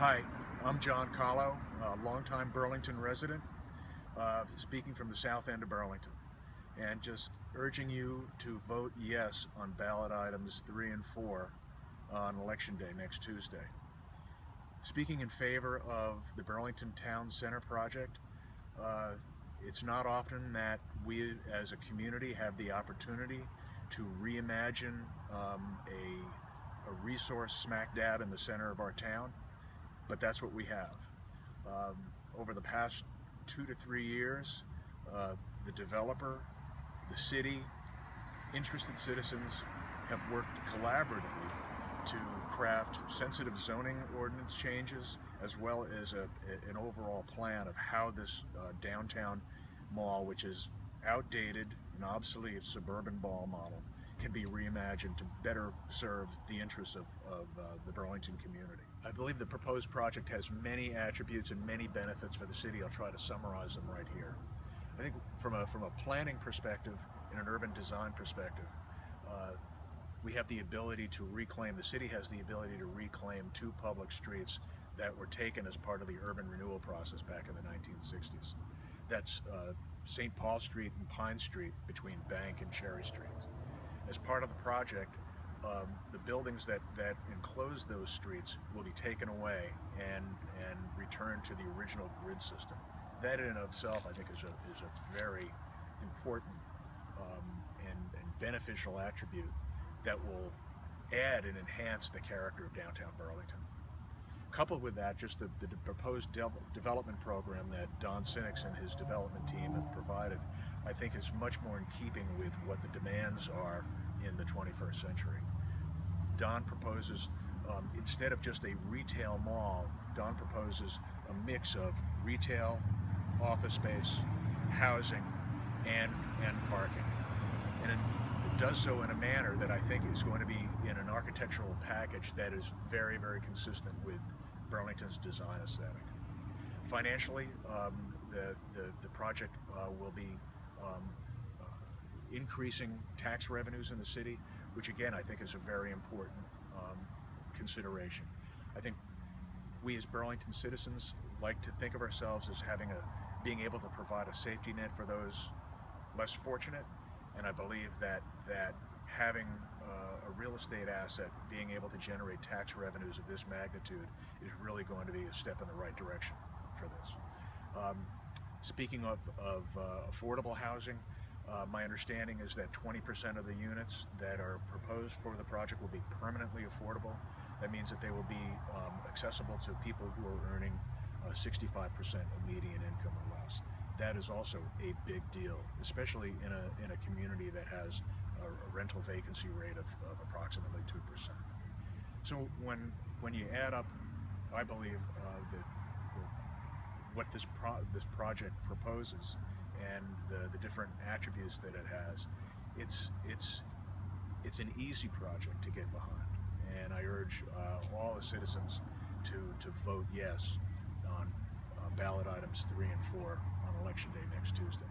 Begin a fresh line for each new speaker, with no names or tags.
Hi, I'm John Caulo, a longtime Burlington resident, speaking from the south end of Burlington, and just urging you to vote yes on ballot items 3 and 4 on Election Day next Tuesday. Speaking in favor of the Burlington Town Center project, it's not often that we as a community have the opportunity to reimagine a resource smack dab in the center of our town. But that's what we have. Over the past 2 to 3 years, the developer, the city, interested citizens have worked collaboratively to craft sensitive zoning ordinance changes, as well as an overall plan of how this downtown mall, which is outdated and obsolete suburban mall model, can be reimagined to better serve the interests of the Burlington community. I believe the proposed project has many attributes and many benefits for the city. I'll try to summarize them right here. I think from a planning perspective and an urban design perspective, we have the ability to reclaim, the city has the ability to reclaim 2 public streets that were taken as part of the urban renewal process back in the 1960s. That's St. Paul Street and Pine Street between Bank and Cherry Streets. As part of the project, the buildings that enclose those streets will be taken away and returned to the original grid system. That in and of itself, I think, is a very important and beneficial attribute that will add and enhance the character of downtown Burlington. Coupled with that, just the proposed development program that Don Sinix and his development team have provided, I think is much more in keeping with what the demands are in the 21st century. Don proposes, instead of just a retail mall, Don proposes a mix of retail, office space, housing, and parking. And it does so in a manner that I think is going to be in an architectural package that is very, very consistent with Burlington's design aesthetic. Financially, the project will be increasing tax revenues in the city, which again I think is a very important consideration. I think we as Burlington citizens like to think of ourselves as being able to provide a safety net for those less fortunate, and I believe that having a real estate asset being able to generate tax revenues of this magnitude is really going to be a step in the right direction for this. Speaking of affordable housing, my understanding is that 20% of the units that are proposed for the project will be permanently affordable. That means that they will be accessible to people who are earning 65% of median income or less. That is also a big deal, especially in a community that has a rental vacancy rate of approximately 2%. So when you add up, I believe that what this project proposes and the different attributes that it has, it's an easy project to get behind, and I urge all the citizens to vote yes on ballot items 3 and 4 on Election Day next Tuesday.